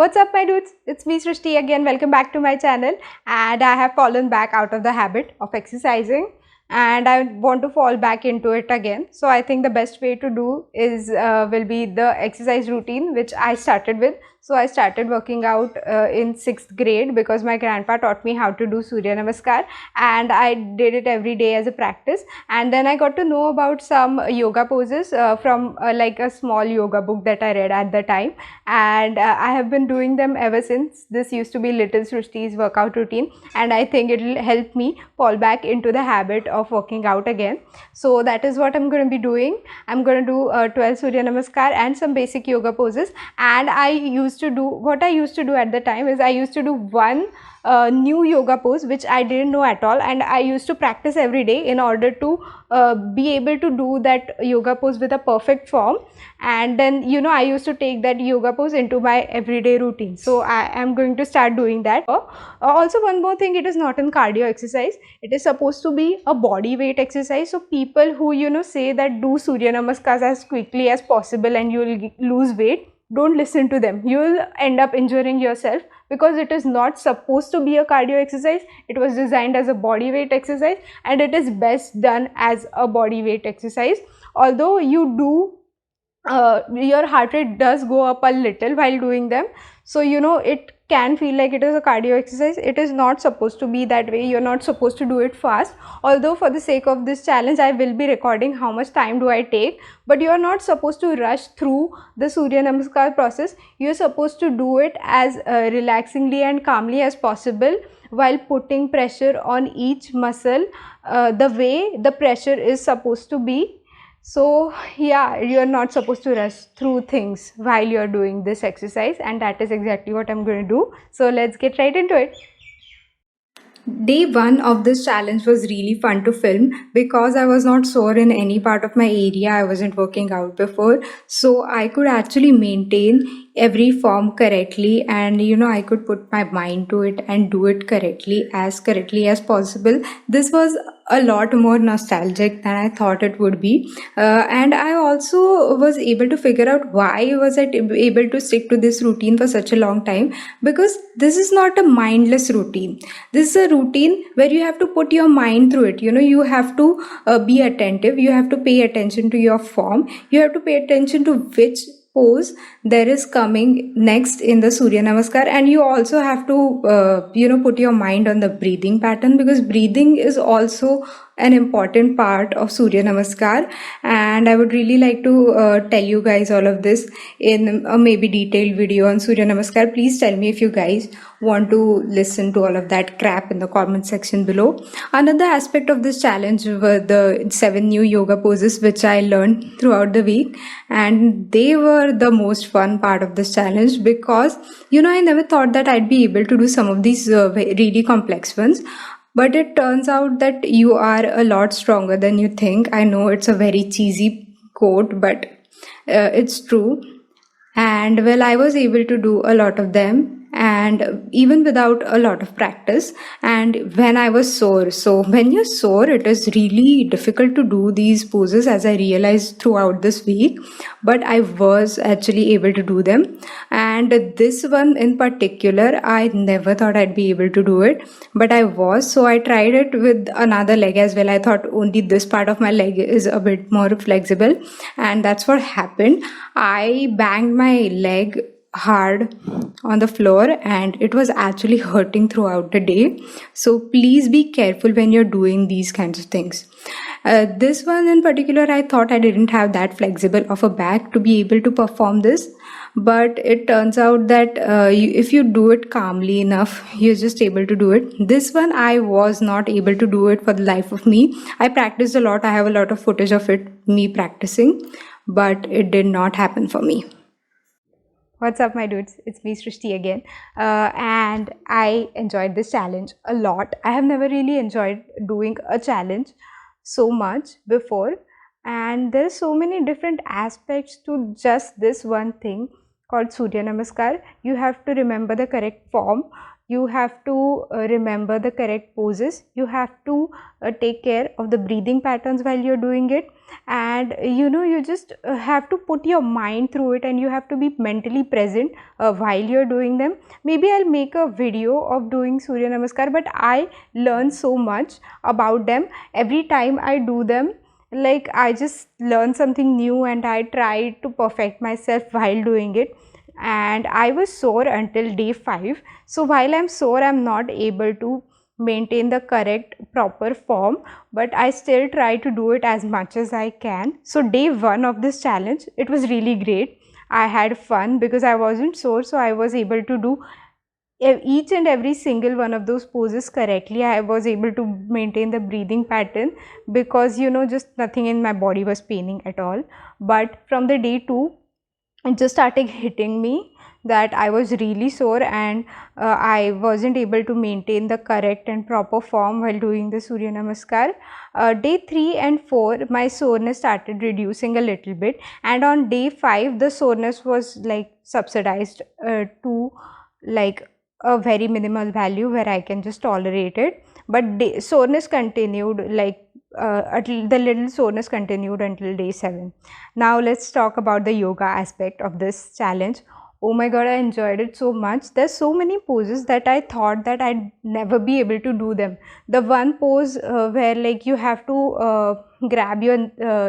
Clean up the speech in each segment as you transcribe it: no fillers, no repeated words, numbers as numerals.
What's up my dudes, it's me Srishti again. Welcome back to my channel. And I have fallen back out of the habit of exercising and I want to fall back into it again. So I think the best way to do is will be the exercise routine which I started with. So I started working out in 6th grade because my grandpa taught me how to do Surya Namaskar, and I did it every day as a practice. And then I got to know about some yoga poses from like a small yoga book that I read at the time, and I have been doing them ever since. This used to be Little Srishti's workout routine, and I think it will help me fall back into the habit of working out again. So that is what I'm going to be doing. I'm going to do 12 Surya Namaskar and some basic yoga poses. And what I used to do at the time is I used to do one new yoga pose which I didn't know at all, and I used to practice every day in order to be able to do that yoga pose with a perfect form. And then I used to take that yoga pose into my everyday routine. So I am going to start doing that. Also, one more thing, it is not an cardio exercise, it is supposed to be a body weight exercise. So people who say that do Surya Namaskars as quickly as possible and you will lose weight, don't listen to them. You will end up injuring yourself, because it is not supposed to be a cardio exercise. It was designed as a body weight exercise, and it is best done as a body weight exercise. Although your heart rate does go up a little while doing them, so it can feel like it is a cardio exercise. It is not supposed to be that way. You're not supposed to do it fast. Although for the sake of this challenge I will be recording how much time do I take, but you are not supposed to rush through the Surya Namaskar process. You're supposed to do it as relaxingly and calmly as possible, while putting pressure on each muscle the way the pressure is supposed to be. So yeah, you're not supposed to rush through things while you're doing this exercise, and that is exactly what I'm going to do. So let's get right into it. Day one of this challenge was really fun to film because I was not sore in any part of my area. I wasn't working out before, so I could actually maintain every form correctly, and I could put my mind to it and do it correctly as possible. This was a lot more nostalgic than I thought it would be, and I also was able to figure out why was I able to stick to this routine for such a long time, because this is not a mindless routine. This is a routine where you have to put your mind through it. You have to be attentive, you have to pay attention to your form, you have to pay attention to which pose there is coming next in the Surya Namaskar, and you also have to put your mind on the breathing pattern, because breathing is also an important part of Surya Namaskar. And I would really like to tell you guys all of this in a maybe detailed video on Surya Namaskar. Please tell me if you guys want to listen to all of that crap in the comment section below. Another aspect of this challenge were the 7 new yoga poses which I learned throughout the week, and they were the most fun part of this challenge, because I never thought that I'd be able to do some of these really complex ones. But it turns out that you are a lot stronger than you think. I know it's a very cheesy quote, but it's true. And well, I was able to do a lot of them, and even without a lot of practice, and when I was sore. So when you're sore, it is really difficult to do these poses, as I realized throughout this week, but I was actually able to do them. And this one in particular, I never thought I'd be able to do it, but I was. So I tried it with another leg as well. I thought only this part of my leg is a bit more flexible, and that's what happened. I banged my leg hard on the floor, and it was actually hurting throughout the day. So please be careful when you're doing these kinds of things. This one in particular, I thought I didn't have that flexible of a back to be able to perform this, but it turns out that if you do it calmly enough, you're just able to do it. This one I was not able to do it for the life of me. I practiced a lot. I have a lot of footage of me practicing, but it did not happen for me. What's up my dudes, it's me Srishti again, and I enjoyed this challenge a lot. I have never really enjoyed doing a challenge so much before, and there's so many different aspects to just this one thing called Surya Namaskar. You have to remember the correct form, you have to remember the correct poses, you have to take care of the breathing patterns while you're doing it, and you just have to put your mind through it, and you have to be mentally present while you're doing them. Maybe I'll make a video of doing Surya Namaskar, but I learn so much about them every time I do them. Like, I just learn something new and I try to perfect myself while doing it. And I was sore until day 5. So while I'm sore, I'm not able to maintain the correct proper form, but I still try to do it as much as I can. So day 1 of this challenge, it was really great. I had fun because I wasn't sore, so I was able to do each and every single one of those poses correctly. I was able to maintain the breathing pattern because just nothing in my body was paining at all. But from the day 2, it just started hitting me that I was really sore, and I wasn't able to maintain the correct and proper form while doing the Surya Namaskar. Day 3 and 4, my soreness started reducing a little bit, and on day 5, the soreness was like subsidized to like a very minimal value where I can just tolerate it. But soreness continued, like the little soreness continued until day 7. Now let's talk about the yoga aspect of this challenge. Oh my god, I enjoyed it so much. There's so many poses that I thought that I'd never be able to do them. The one pose where like you have to grab your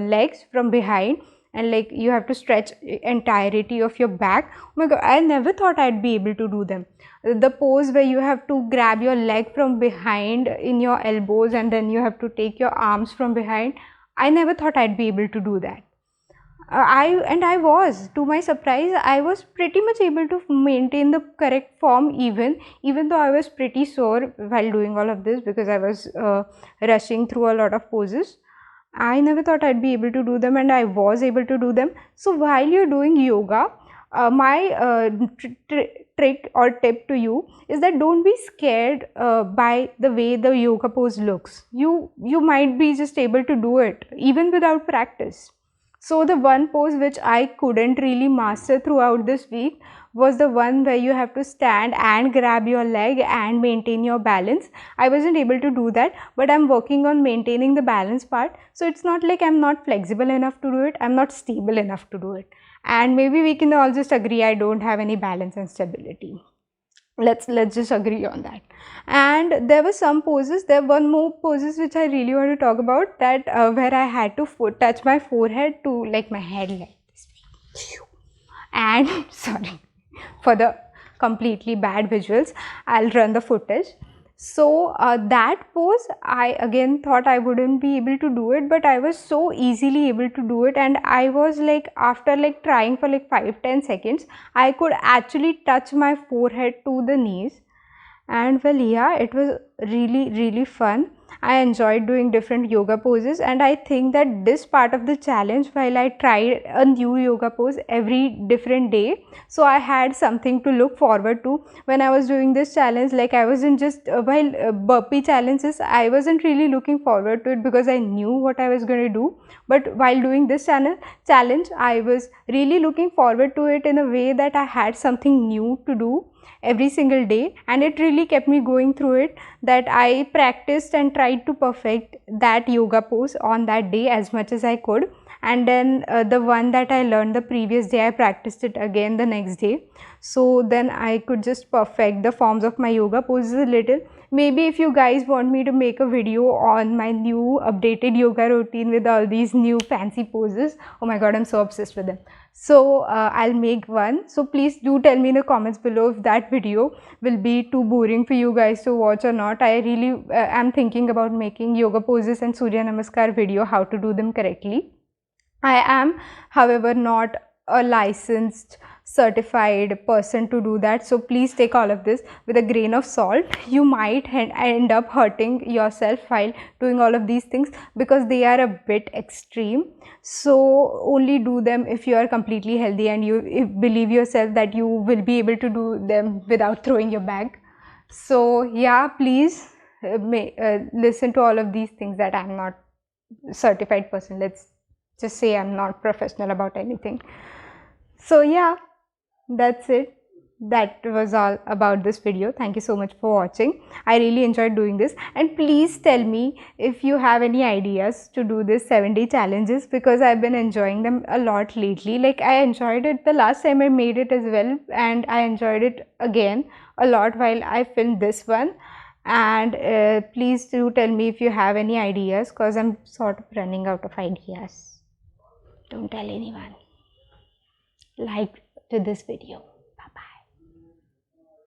legs from behind, and like you have to stretch entirety of your back. Oh my god, I never thought I'd be able to do them. The pose where you have to grab your leg from behind in your elbows and then you have to take your arms from behind, I never thought I'd be able to do that. I was, to my surprise, I was pretty much able to maintain the correct form even though I was pretty sore while doing all of this because I was rushing through a lot of poses. I never thought I'd be able to do them, and I was able to do them. So while you're doing yoga, my trick or tip to you is that don't be scared by the way the yoga pose looks. You might be just able to do it even without practice. So the one pose which I couldn't really master throughout this week was the one where you have to stand and grab your leg and maintain your balance. I wasn't able to do that, but I'm working on maintaining the balance part. So it's not like I'm not flexible enough to do it, I'm not stable enough to do it. And maybe we can all just agree I don't have any balance and stability. Let's just agree on that. And there were some poses, there were one more poses which I really want to talk about, that where I had to touch my forehead to like my head like this. And sorry for the completely bad visuals, I'll run the footage. So that pose, I again thought I wouldn't be able to do it, but I was so easily able to do it, and I was like, after like trying for like 5-10 seconds, I could actually touch my forehead to the knees. And well, yeah, it was really fun. I enjoyed doing different yoga poses, and I think that this part of the challenge, while I tried a new yoga pose every different day, so I had something to look forward to when I was doing this challenge. Like, I wasn't just while burpee challenges, I wasn't really looking forward to it because I knew what I was going to do, but while doing this challenge, I was really looking forward to it in a way that I had something new to do every single day, and it really kept me going through it, that I practiced and tried to perfect that yoga pose on that day as much as I could. And then the one that I learned the previous day, I practiced it again the next day, so then I could just perfect the forms of my yoga poses a little. Maybe if you guys want me to make a video on my new updated yoga routine with all these new fancy poses, oh my god, I'm so obsessed with them. So I'll make one. So please do tell me in the comments below if that video will be too boring for you guys to watch or not. I really am thinking about making yoga poses and Surya Namaskar video, how to do them correctly. I am, however, not a licensed certified person to do that, so please take all of this with a grain of salt. You might end up hurting yourself while doing all of these things because they are a bit extreme. So only do them if you are completely healthy and you believe yourself that you will be able to do them without throwing your bag. So yeah, please listen to all of these things, that I'm not a certified person. Let's just say I'm not professional about anything. So yeah, that's it. That was all about this video. Thank you so much for watching. I really enjoyed doing this, and please tell me if you have any ideas to do this 7-day challenges, because I've been enjoying them a lot lately. Like, I enjoyed it the last time I made it as well, and I enjoyed it again a lot while I filmed this one. And please do tell me if you have any ideas, because I'm sort of running out of ideas. Don't tell anyone. Like to this video.